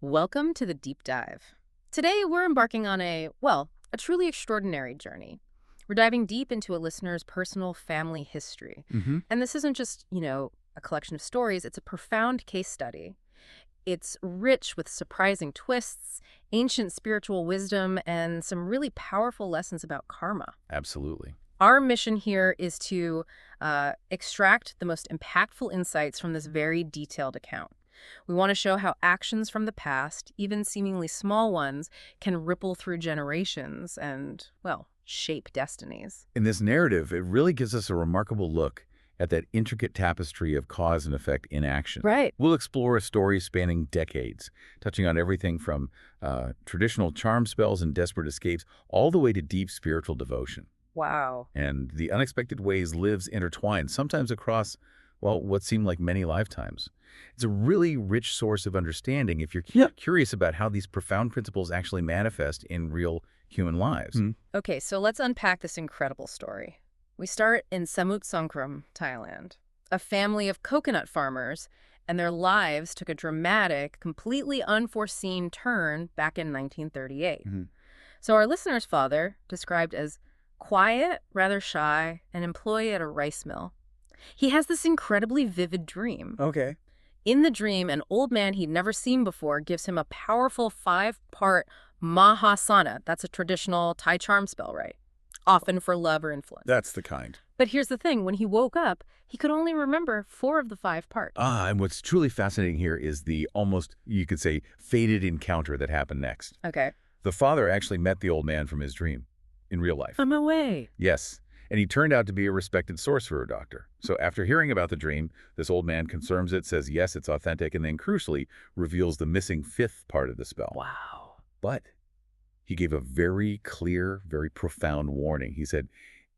Welcome to the deep dive. Today, we're embarking on a truly extraordinary journey. We're diving deep into a listener's personal family history. And this isn't just, a collection of stories, it's a profound case study. It's rich with surprising twists, ancient spiritual wisdom, and some really powerful lessons about karma. Absolutely. Our mission here is to extract the most impactful insights from this very detailed account. We want to show how actions from the past, even seemingly small ones, can ripple through generations and, shape destinies. In this narrative, it really gives us a remarkable look at that intricate tapestry of cause and effect in action. Right. We'll explore a story spanning decades, touching on everything from traditional charm spells and desperate escapes, all the way to deep spiritual devotion. Wow. And the unexpected ways lives intertwine, sometimes across, what seem like many lifetimes. It's a really rich source of understanding if you're curious about how these profound principles actually manifest in real human lives. Okay, so let's unpack this incredible story. We start in Samut Songkhram, Thailand, a family of coconut farmers, and their lives took a dramatic, completely unforeseen turn back in 1938. So our listener's father, described as quiet, rather shy, an employee at a rice mill. He has this incredibly vivid dream. Okay. In the dream, an old man he'd never seen before gives him a powerful 5-part Mahasana. That's a traditional Thai charm spell, right? Often for love or influence. That's the kind. But here's the thing. When he woke up, he could only remember 4 of the 5 parts. And what's truly fascinating here is the almost, you could say, fated encounter that happened next. Okay. The father actually met the old man from his dream in real life. I'm away. Yes. And he turned out to be a respected sorcerer doctor. So after hearing about the dream, this old man confirms it, says yes, it's authentic, and then crucially reveals the missing 5th part of the spell. Wow. But he gave a very clear, very profound warning. He said,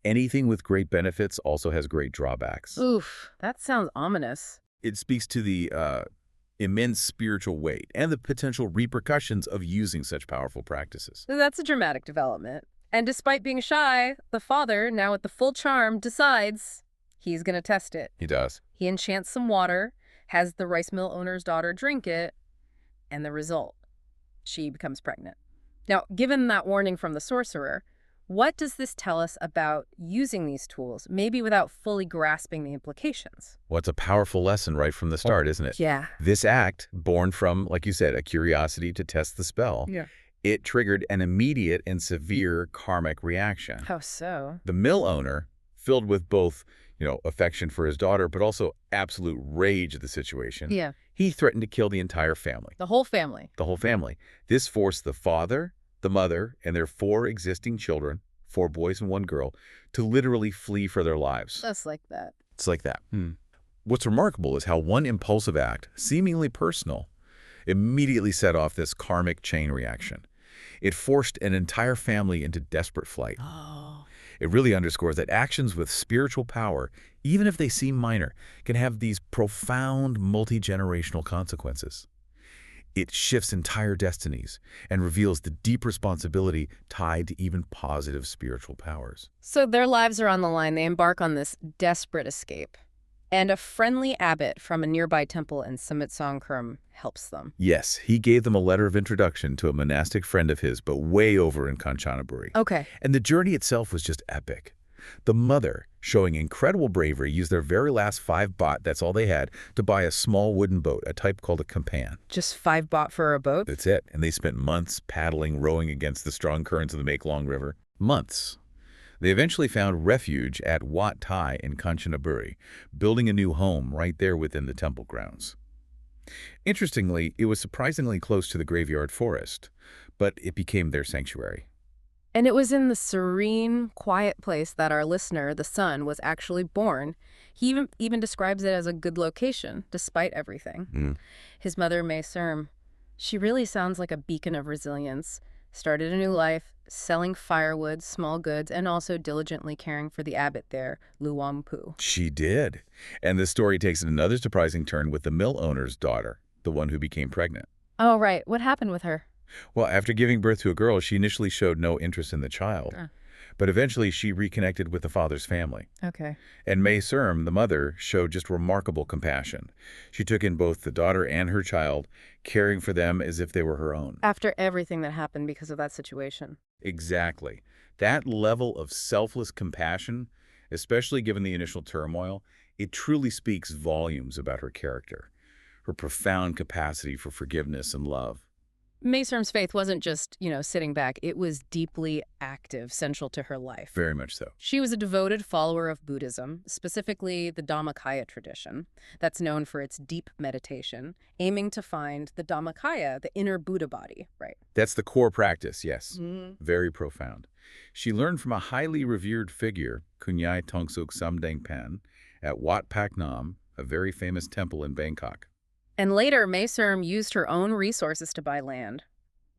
anything with great benefits also has great drawbacks. Oof, that sounds ominous. It speaks to the immense spiritual weight and the potential repercussions of using such powerful practices. That's a dramatic development. And despite being shy, the father, now with the full charm, decides he's going to test it. He does. He enchants some water, has the rice mill owner's daughter drink it, and the result, she becomes pregnant. Now, given that warning from the sorcerer, what does this tell us about using these tools, maybe without fully grasping the implications? Well, it's a powerful lesson right from the start, isn't it? Yeah. This act, born from, like you said, a curiosity to test the spell, it triggered an immediate and severe karmic reaction. How so? The mill owner, filled with both, affection for his daughter, but also absolute rage at the situation, he threatened to kill the entire family. The whole family? The whole family. This forced the father, the mother, and their 4 existing children, 4 boys and 1 girl, to literally flee for their lives. Just like that. It's like that. What's remarkable is how one impulsive act, seemingly personal, immediately set off this karmic chain reaction. It forced an entire family into desperate flight. Oh. It really underscores that actions with spiritual power, even if they seem minor, can have these profound multi-generational consequences. It shifts entire destinies and reveals the deep responsibility tied to even positive spiritual powers. So their lives are on the line. They embark on this desperate escape. And a friendly abbot from a nearby temple in Samut Songkhram helps them. Yes, he gave them a letter of introduction to a monastic friend of his, but way over in Kanchanaburi. Okay. And the journey itself was just epic. The mother, showing incredible bravery, used their very last 5 baht, that's all they had, to buy a small wooden boat, a type called a kampan. Just 5 baht for a boat? That's it. And they spent months paddling, rowing against the strong currents of the Mae-Klong River. Months. They eventually found refuge at Wat Thai in Kanchanaburi, building a new home right there within the temple grounds. Interestingly, it was surprisingly close to the graveyard forest, but it became their sanctuary. And it was in the serene, quiet place that our listener, the son, was actually born. He even describes it as a good location, despite everything. His mother, Mae Serm, she really sounds like a beacon of resilience. Started a new life, selling firewood, small goods, and also diligently caring for the abbot there, Luwampu. She did. And the story takes another surprising turn with the mill owner's daughter, the one who became pregnant. Oh, right. What happened with her? Well, after giving birth to a girl, she initially showed no interest in the child. But eventually she reconnected with the father's family. Okay. And May Serm, the mother, showed just remarkable compassion. She took in both the daughter and her child, caring for them as if they were her own. After everything that happened because of that situation. Exactly. That level of selfless compassion, especially given the initial turmoil, it truly speaks volumes about her character, her profound capacity for forgiveness and love. Mayserm's faith wasn't just, sitting back. It was deeply active, central to her life. Very much so. She was a devoted follower of Buddhism, specifically the Dhammakaya tradition, that's known for its deep meditation, aiming to find the Dhammakaya, the inner Buddha body, right? That's the core practice, yes. Mm. Very profound. She learned from a highly revered figure, Kunyai Tongsuk Samdang Pan, at Wat Pak Nam, a very famous temple in Bangkok. And later, Mayserm used her own resources to buy land.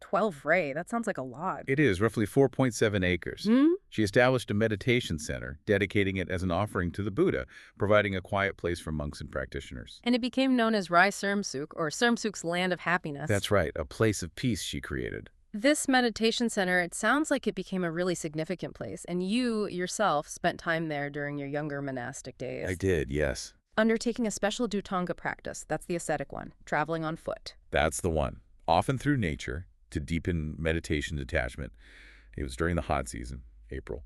12 ray, that sounds like a lot. It is roughly 4.7 acres. Hmm? She established a meditation center, dedicating it as an offering to the Buddha, providing a quiet place for monks and practitioners. And it became known as Rai Sermsuk, or Sermsuk's Land of Happiness. That's right, a place of peace she created. This meditation center, it sounds like it became a really significant place, and you, yourself, spent time there during your younger monastic days. I did, yes. Undertaking a special Dhutanga practice, that's the ascetic one, traveling on foot. That's the one. Often through nature, to deepen meditation detachment. It was during the hot season, April.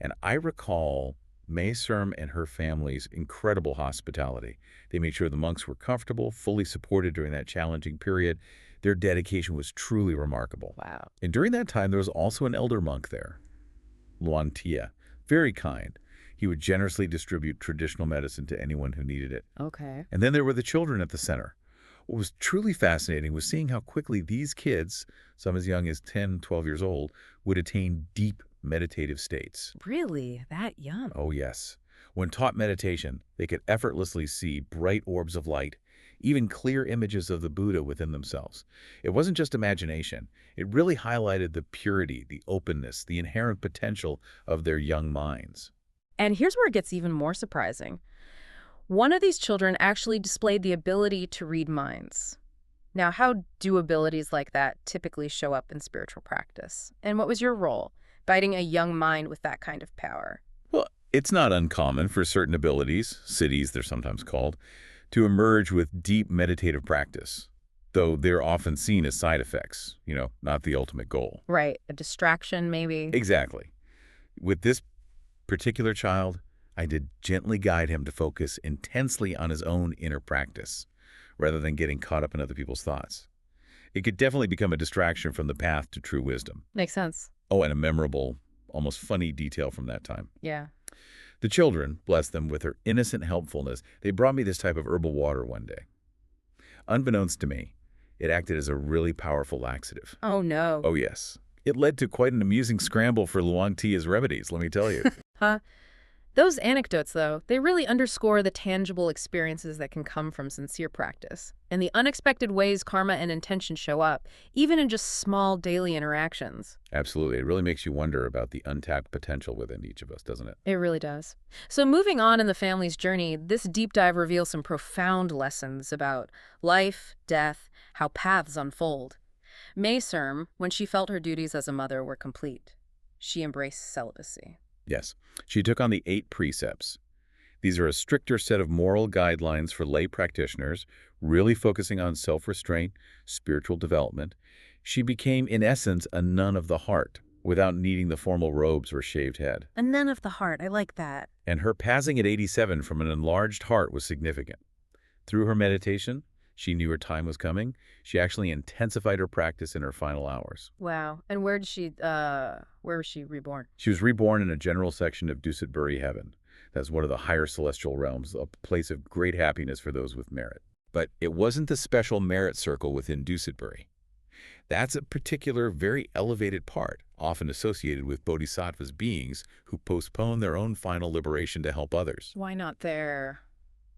And I recall May Serm and her family's incredible hospitality. They made sure the monks were comfortable, fully supported during that challenging period. Their dedication was truly remarkable. Wow. And during that time, there was also an elder monk there, Luan Tia, very kind. He would generously distribute traditional medicine to anyone who needed it. Okay. And then there were the children at the center. What was truly fascinating was seeing how quickly these kids, some as young as 10, 12 years old, would attain deep meditative states. Really? That young? Oh, yes. When taught meditation, they could effortlessly see bright orbs of light, even clear images of the Buddha within themselves. It wasn't just imagination. It really highlighted the purity, the openness, the inherent potential of their young minds. And here's where it gets even more surprising. One of these children actually displayed the ability to read minds. Now, how do abilities like that typically show up in spiritual practice? And what was your role, guiding a young mind with that kind of power? Well, it's not uncommon for certain abilities, siddhis they're sometimes called, to emerge with deep meditative practice, though they're often seen as side effects, not the ultimate goal. Right, a distraction maybe? Exactly. With this particular child, I did gently guide him to focus intensely on his own inner practice, rather than getting caught up in other people's thoughts. It could definitely become a distraction from the path to true wisdom. Makes sense. Oh, and a memorable, almost funny detail from that time. Yeah. The children, bless them with their innocent helpfulness, they brought me this type of herbal water one day. Unbeknownst to me, it acted as a really powerful laxative. Oh, no. Oh, yes. It led to quite an amusing scramble for Luang Tia's remedies, let me tell you. Huh? Those anecdotes, though, they really underscore the tangible experiences that can come from sincere practice and the unexpected ways karma and intention show up, even in just small daily interactions. Absolutely. It really makes you wonder about the untapped potential within each of us, doesn't it? It really does. So moving on in the family's journey, this deep dive reveals some profound lessons about life, death, how paths unfold. May Serm, when she felt her duties as a mother were complete, she embraced celibacy. Yes. She took on the 8 precepts. These are a stricter set of moral guidelines for lay practitioners, really focusing on self-restraint, spiritual development. She became, in essence, a nun of the heart, without needing the formal robes or shaved head. A nun of the heart, I like that. And her passing at 87 from an enlarged heart was significant. Through her meditation, she knew her time was coming. She actually intensified her practice in her final hours. Wow. And where was she reborn? She was reborn in a general section of Dusitburi heaven. That's one of the higher celestial realms, a place of great happiness for those with merit. But it wasn't the special merit circle within Dusitburi. That's a particular, very elevated part, often associated with bodhisattvas, beings who postpone their own final liberation to help others. Why not there?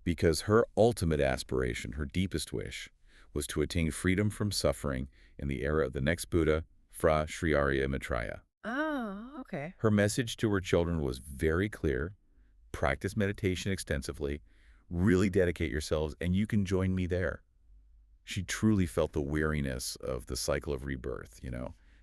Because her ultimate aspiration, her deepest wish, was to attain freedom from suffering in the era of the next Buddha, Fra Sri Arya Maitreya. Oh, okay. Her message to her children was very clear: practice meditation extensively, really dedicate yourselves, and you can join me there. She truly felt the weariness of the cycle of rebirth,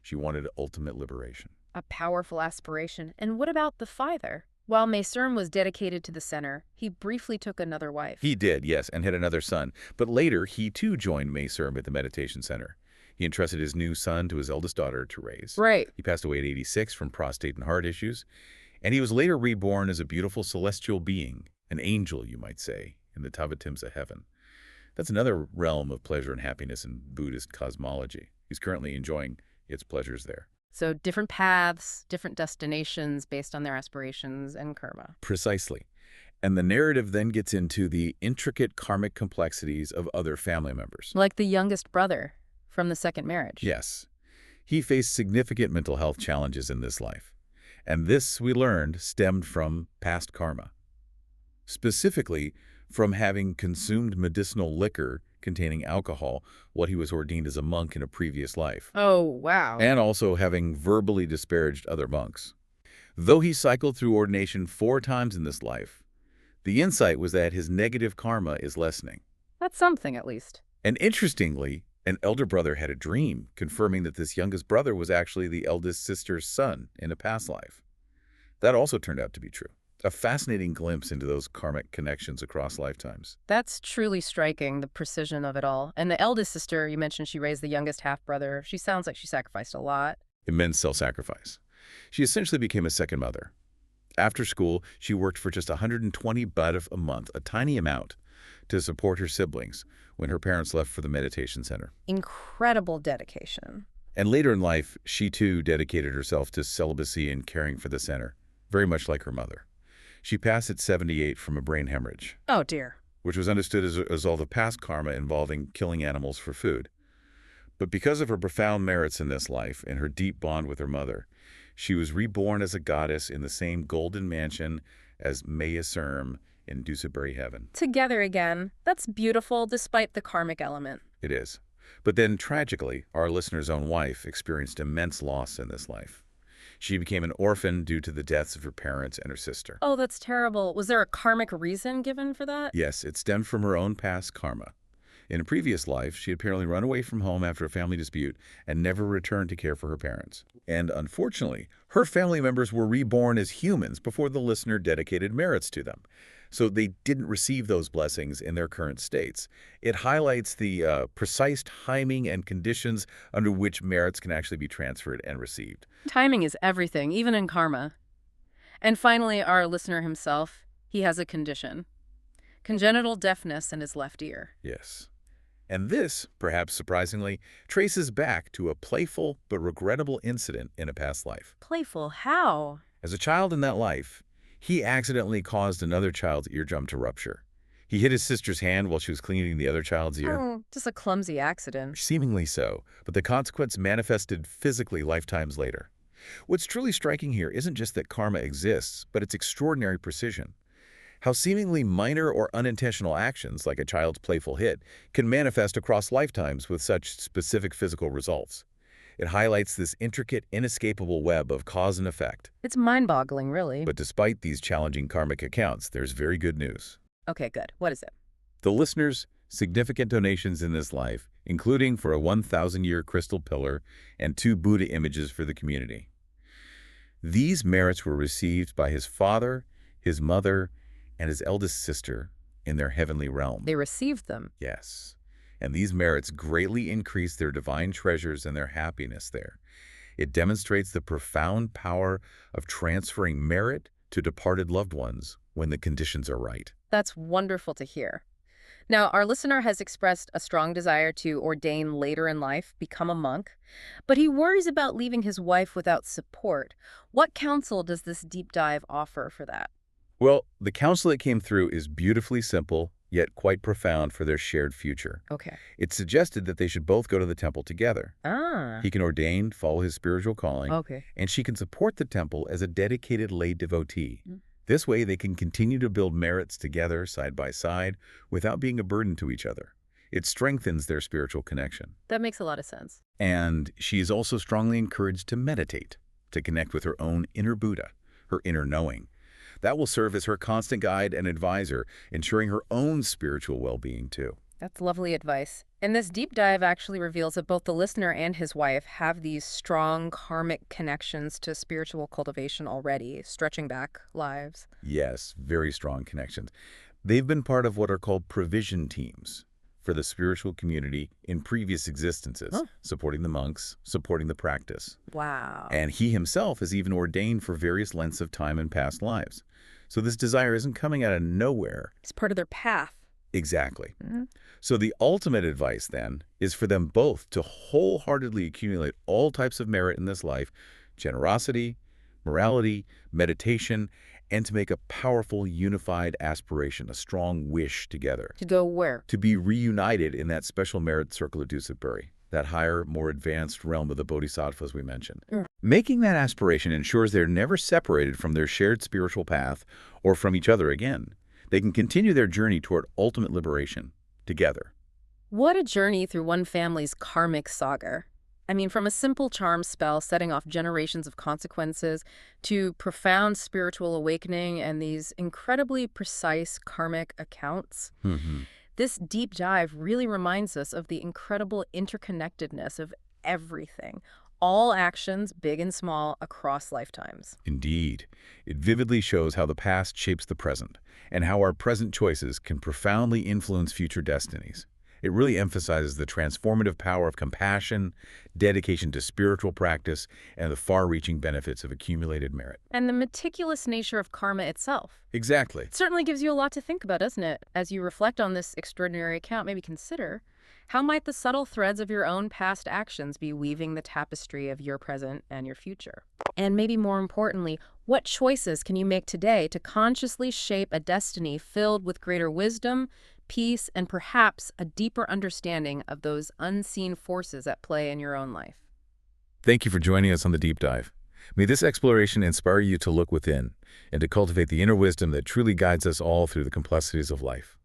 She wanted ultimate liberation. A powerful aspiration. And what about the father? While Macerm was dedicated to the center, he briefly took another wife. He did, yes, and had another son. But later, he too joined Macerm at the meditation center. He entrusted his new son to his eldest daughter to raise. Right. He passed away at 86 from prostate and heart issues, and he was later reborn as a beautiful celestial being, an angel, you might say, in the Tavatimsa heaven. That's another realm of pleasure and happiness in Buddhist cosmology. He's currently enjoying its pleasures there. So different paths, different destinations based on their aspirations and karma. Precisely. And the narrative then gets into the intricate karmic complexities of other family members. Like the youngest brother from the second marriage. Yes. He faced significant mental health challenges in this life. And this, we learned, stemmed from past karma. Specifically, from having consumed medicinal liquor containing alcohol while he was ordained as a monk in a previous life. Oh, wow. And also having verbally disparaged other monks. Though he cycled through ordination 4 times in this life, the insight was that his negative karma is lessening. That's something, at least. And interestingly, an elder brother had a dream confirming that this youngest brother was actually the eldest sister's son in a past life. That also turned out to be true. A fascinating glimpse into those karmic connections across lifetimes. That's truly striking, the precision of it all. And the eldest sister, you mentioned she raised the youngest half-brother. She sounds like she sacrificed a lot. Immense self-sacrifice. She essentially became a second mother. After school, she worked for just 120 baht a month, a tiny amount, to support her siblings when her parents left for the meditation center. Incredible dedication. And later in life, she too dedicated herself to celibacy and caring for the center, very much like her mother. She passed at 78 from a brain hemorrhage, Oh, dear. which was understood as a result of past karma involving killing animals for food. But because of her profound merits in this life and her deep bond with her mother, she was reborn as a goddess in the same golden mansion as Maya Serm in Dussabury Heaven. Together again. That's beautiful, despite the karmic element. It is. But then, tragically, our listener's own wife experienced immense loss in this life. She became an orphan due to the deaths of her parents and her sister. Oh, that's terrible. Was there a karmic reason given for that? Yes, it stemmed from her own past karma. In a previous life, she had apparently run away from home after a family dispute and never returned to care for her parents. And unfortunately, her family members were reborn as humans before the listener dedicated merits to them. So they didn't receive those blessings in their current states. It highlights the precise timing and conditions under which merits can actually be transferred and received. Timing is everything, even in karma. And finally, our listener himself, he has a condition. Congenital deafness in his left ear. Yes. And this, perhaps surprisingly, traces back to a playful but regrettable incident in a past life. Playful, how? As a child in that life, he accidentally caused another child's eardrum to rupture. He hit his sister's hand while she was cleaning the other child's ear. Oh, just a clumsy accident. Seemingly so, but the consequence manifested physically lifetimes later. What's truly striking here isn't just that karma exists, but its extraordinary precision. How seemingly minor or unintentional actions, like a child's playful hit, can manifest across lifetimes with such specific physical results. It highlights this intricate, inescapable web of cause and effect. It's mind-boggling, really. But despite these challenging karmic accounts, there's very good news. Okay, good. What is it? The listener's significant donations in this life, including for a 1,000-year crystal pillar and 2 Buddha images for the community. These merits were received by his father, his mother, and his eldest sister in their heavenly realm. They received them. Yes. And these merits greatly increase their divine treasures and their happiness there. It demonstrates the profound power of transferring merit to departed loved ones when the conditions are right. That's wonderful to hear. Now, our listener has expressed a strong desire to ordain later in life, become a monk, but he worries about leaving his wife without support. What counsel does this deep dive offer for that? Well, the counsel that came through is beautifully simple, yet quite profound for their shared future. Okay. It suggested that they should both go to the temple together. Ah. He can ordain, follow his spiritual calling, Okay. and she can support the temple as a dedicated lay devotee. Mm. This way, they can continue to build merits together, side by side, without being a burden to each other. It strengthens their spiritual connection. That makes a lot of sense. And she is also strongly encouraged to meditate, to connect with her own inner Buddha, her inner knowing. That will serve as her constant guide and advisor, ensuring her own spiritual well-being too. That's lovely advice. And this deep dive actually reveals that both the listener and his wife have these strong karmic connections to spiritual cultivation already, stretching back lives. Yes, very strong connections. They've been part of what are called provision teams for the spiritual community in previous existences, Oh, supporting the monks, supporting the practice. wow. And he himself is even ordained for various lengths of time in past lives. So this desire isn't coming out of nowhere. It's part of their path. Exactly. Mhm. So the ultimate advice, then, is for them both to wholeheartedly accumulate all types of merit in this life, generosity, morality, meditation, and to make a powerful, unified aspiration, a strong wish together, To go where? to be reunited in that special merit circle of Dusaburi, that higher, more advanced realm of the bodhisattvas we mentioned. Mm. Making that aspiration ensures they're never separated from their shared spiritual path or from each other again. They can continue their journey toward ultimate liberation together. What a journey through one family's karmic saga. I mean, from a simple charm spell setting off generations of consequences to profound spiritual awakening and these incredibly precise karmic accounts. Hmm. This deep dive really reminds us of the incredible interconnectedness of everything, all actions, big and small, across lifetimes. Indeed. It vividly shows how the past shapes the present and how our present choices can profoundly influence future destinies. It really emphasizes the transformative power of compassion, dedication to spiritual practice, and the far-reaching benefits of accumulated merit. And the meticulous nature of karma itself. Exactly. It certainly gives you a lot to think about, doesn't it? As you reflect on this extraordinary account, maybe consider, how might the subtle threads of your own past actions be weaving the tapestry of your present and your future? And maybe more importantly, what choices can you make today to consciously shape a destiny filled with greater wisdom, peace, and perhaps a deeper understanding of those unseen forces at play in your own life? Thank you for joining us on the Deep Dive. May this exploration inspire you to look within and to cultivate the inner wisdom that truly guides us all through the complexities of life.